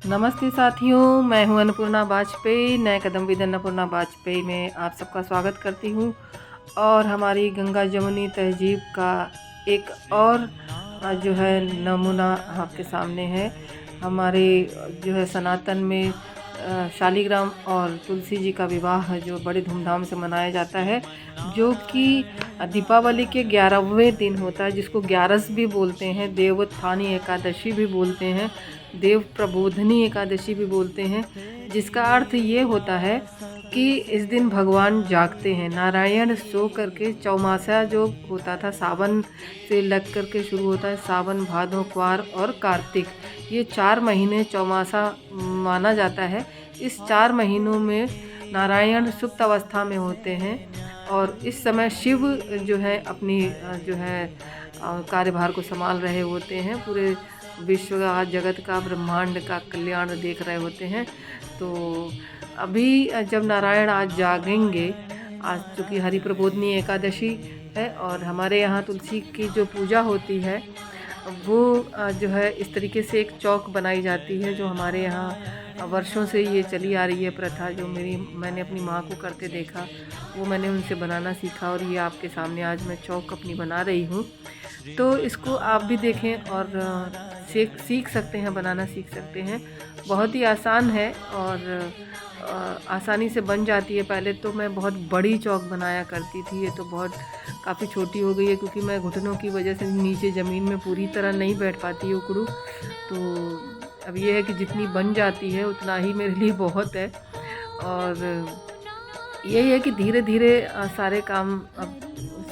नमस्ते साथियों, मैं हूं अन्नपूर्णा वाजपेयी। नए कदम विद अन्नपूर्णा वाजपेयी में आप सबका स्वागत करती हूं। और हमारी गंगा जमुनी तहजीब का एक और जो है नमूना आपके सामने है। हमारे जो है सनातन में शालिग्राम और तुलसी जी का विवाह जो बड़े धूमधाम से मनाया जाता है, जो कि दीपावली के 11वें दिन होता है, जिसको 11 भी बोलते हैं, देवोत्थानी एकादशी भी बोलते हैं, देव प्रबोधनी एकादशी भी बोलते हैं। जिसका अर्थ ये होता है कि इस दिन भगवान जागते हैं। नारायण सो करके चौमासा जो होता था, सावन से लग करके शुरू होता है, सावन, भादो, क्वार और कार्तिक, ये 4 महीने चौमासा माना जाता है। इस 4 महीनों में नारायण सुप्त अवस्था में होते हैं और इस समय शिव जो है अपनी जो है कार्यभार को संभाल रहे होते हैं। पूरे विश्व का, जगत का, ब्रह्मांड का कल्याण देख रहे होते हैं। तो अभी जब नारायण आज जागेंगे, आज चूँकि हरि प्रबोधनी एकादशी है और हमारे यहाँ तुलसी की जो पूजा होती है वो जो है इस तरीके से एक चौक बनाई जाती है, जो हमारे यहाँ वर्षों से ये चली आ रही है प्रथा। जो मैंने अपनी माँ को करते देखा, वो मैंने उनसे बनाना सीखा और ये आपके सामने आज मैं चौक अपनी बना रही हूँ। तो इसको आप भी देखें और सीख सकते हैं, बनाना सीख सकते हैं। बहुत ही आसान है और आसानी से बन जाती है। पहले तो मैं बहुत बड़ी चौक बनाया करती थी, ये तो बहुत काफ़ी छोटी हो गई है क्योंकि मैं घुटनों की वजह से नीचे ज़मीन में पूरी तरह नहीं बैठ पाती उकड़ू। तो अब ये है कि जितनी बन जाती है उतना ही मेरे लिए बहुत है। और यही है कि धीरे धीरे सारे काम अब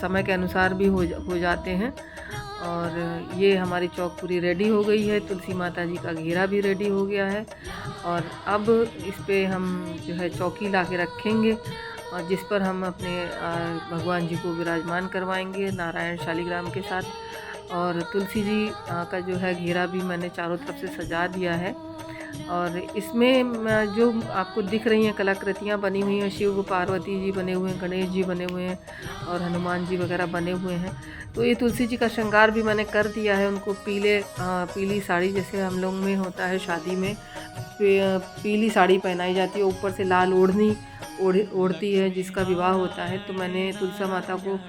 समय के अनुसार भी हो जाते हैं। और ये हमारी चौक पूरी रेडी हो गई है। तुलसी माता जी का घेरा भी रेडी हो गया है और अब इस पे हम जो है चौकी ला के रखेंगे और जिस पर हम अपने भगवान जी को विराजमान करवाएंगे नारायण शालिग्राम के साथ। और तुलसी जी का जो है घेरा भी मैंने चारों तरफ से सजा दिया है। और इसमें जो आपको दिख रही हैं कलाकृतियाँ बनी हुई हैं, शिव पार्वती जी बने हुए हैं, गणेश जी बने हुए हैं और हनुमान जी वगैरह बने हुए हैं। तो ये तुलसी जी का श्रृंगार भी मैंने कर दिया है। उनको पीली साड़ी, जैसे हम लोग में होता है शादी में पीली साड़ी पहनाई जाती है, ऊपर से लाल ओढ़नी ओढ़ती है जिसका विवाह होता है। तो मैंने तुलसी माता को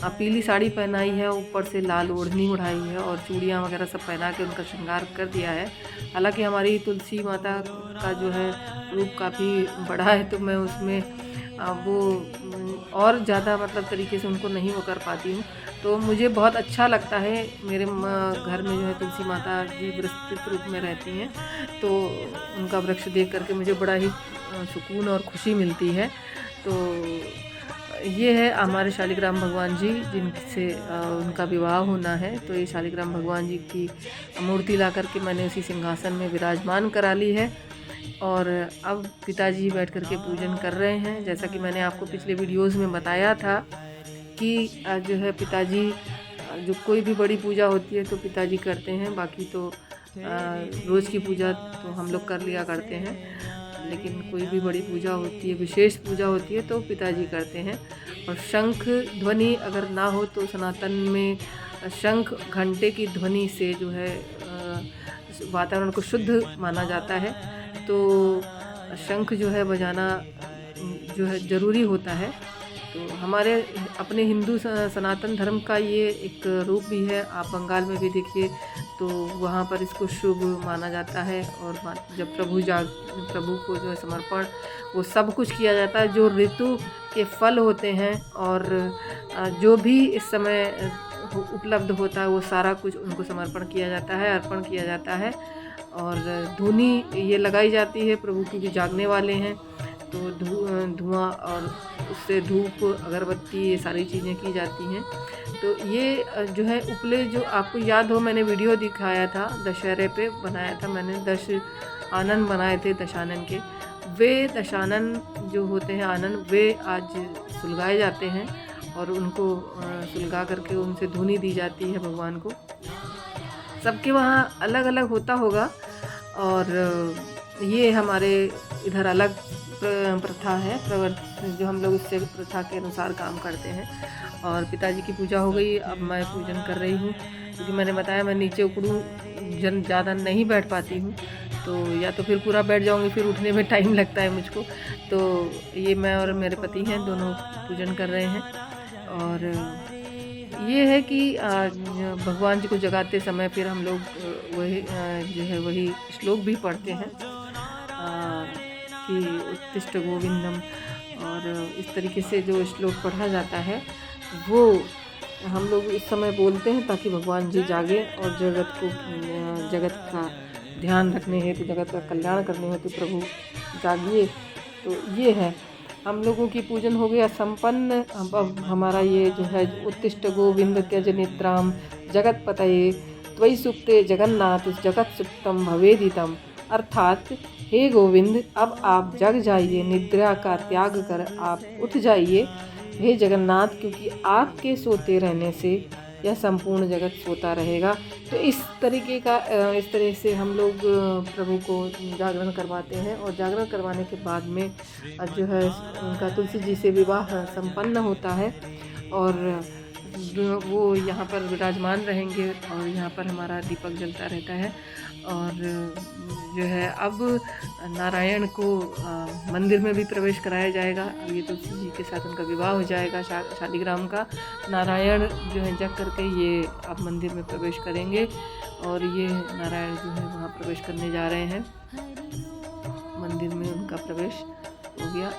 पीली साड़ी पहनाई है, ऊपर से लाल ओढ़नी ओढ़ाई है और चूड़ियाँ वगैरह सब पहना के उनका श्रृंगार कर दिया है। हालांकि हमारी तुलसी माता का जो है रूप काफ़ी बड़ा है, तो मैं उसमें वो और ज़्यादा मतलब तरीके से उनको नहीं वो कर पाती हूँ। तो मुझे बहुत अच्छा लगता है, मेरे घर में जो है तुलसी माता जी विस्तृत रूप में रहती हैं, तो उनका वृक्ष देख करके मुझे बड़ा ही सुकून और खुशी मिलती है। तो ये है हमारे शालिग्राम भगवान जी, जिनसे उनका विवाह होना है। तो ये शालिग्राम भगवान जी की मूर्ति ला करके मैंने उसी सिंहासन में विराजमान करा ली है और अब पिताजी बैठ कर के पूजन कर रहे हैं। जैसा कि मैंने आपको पिछले वीडियोस में बताया था कि जो है पिताजी जो कोई भी बड़ी पूजा होती है तो पिताजी करते हैं, बाकी तो रोज़ की पूजा तो हम लोग कर लिया करते हैं, लेकिन कोई भी बड़ी पूजा होती है, विशेष पूजा होती है तो पिताजी करते हैं। और शंख ध्वनि अगर ना हो तो सनातन में शंख घंटे की ध्वनि से जो है वातावरण को शुद्ध माना जाता है। तो शंख जो है बजाना जो है ज़रूरी होता है। तो हमारे अपने हिंदू सनातन धर्म का ये एक रूप भी है। आप बंगाल में भी देखिए तो वहाँ पर इसको शुभ माना जाता है। और जब प्रभु को जो है समर्पण वो सब कुछ किया जाता है, जो ऋतु के फल होते हैं और जो भी इस समय उपलब्ध होता है वो सारा कुछ उनको समर्पण किया जाता है, अर्पण किया जाता है। और धुनी ये लगाई जाती है, प्रभु की भी जागने वाले हैं तो धुआं और उससे धूप, अगरबत्ती, ये सारी चीज़ें की जाती हैं। तो ये जो है उपले, जो आपको याद हो मैंने वीडियो दिखाया था, दशहरे पे बनाया था मैंने, 10 आनन बनाए थे दशानन के। वे दशानन जो होते हैं आनन, वे आज सुलगाए जाते हैं और उनको सुलगा करके उनसे धुनी दी जाती है भगवान को। सबके वहाँ अलग अलग होता होगा और ये हमारे इधर अलग प्रथा है, जो हम लोग इससे प्रथा के अनुसार काम करते हैं। और पिताजी की पूजा हो गई, अब मैं पूजन कर रही हूँ क्योंकि मैंने बताया मैं नीचे उकड़ू ज़्यादा नहीं बैठ पाती हूँ। तो या तो फिर पूरा बैठ जाऊंगी, फिर उठने में टाइम लगता है मुझको। तो ये मैं और मेरे पति हैं, दोनों पूजन कर रहे हैं। और ये है कि भगवान जी को जगाते समय फिर हम लोग वही जो है वही श्लोक भी पढ़ते हैं कि उत्तिष्ठ गोविंदम। और इस तरीके से जो श्लोक पढ़ा जाता है वो हम लोग इस समय बोलते हैं ताकि भगवान जी जागे और जगत का ध्यान रखने हेतु, जगत का कल्याण करने हेतु प्रभु जागिए। तो ये है, हम लोगों की पूजन हो गया संपन्न। अब हमारा ये जो है उत्तिष्ठ गोविंद त्यज निद्राम जगत पतये त्वयि सुप्ते जगन्नाथ जगत सुप्तम भवेदितम, अर्थात हे गोविंद अब आप जग जाइए, निद्रा का त्याग कर आप उठ जाइए हे जगन्नाथ, क्योंकि आपके सोते रहने से यह संपूर्ण जगत सोता रहेगा। तो इस तरह से हम लोग प्रभु को जागरण करवाते हैं। और जागरण करवाने के बाद में जो है उनका तुलसी जी से विवाह संपन्न होता है और वो यहाँ पर विराजमान रहेंगे और यहाँ पर हमारा दीपक जलता रहता है। और जो है अब नारायण को मंदिर में भी प्रवेश कराया जाएगा। अब ये तुलसी जी के साथ उनका विवाह हो जाएगा शालिग्राम का। नारायण जो है जग करके ये अब मंदिर में प्रवेश करेंगे और ये नारायण जो है वहाँ प्रवेश करने जा रहे हैं। मंदिर में उनका प्रवेश हो गया।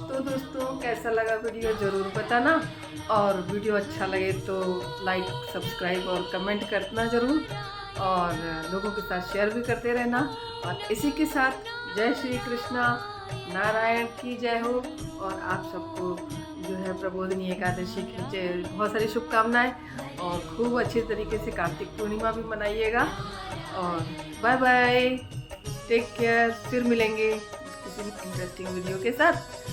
तो दोस्तों कैसा लगा वीडियो ज़रूर बताना, और वीडियो अच्छा लगे तो लाइक सब्सक्राइब और कमेंट करना ज़रूर, और लोगों के साथ शेयर भी करते रहना। और इसी के साथ जय श्री कृष्णा, नारायण की जय हो। और आप सबको जो है प्रबोधिनी एकादशी की बहुत सारी शुभकामनाएं, और खूब अच्छे तरीके से कार्तिक पूर्णिमा भी मनाइएगा। और बाय बाय, टेक केयर, फिर मिलेंगे किसी इंटरेस्टिंग वीडियो के साथ।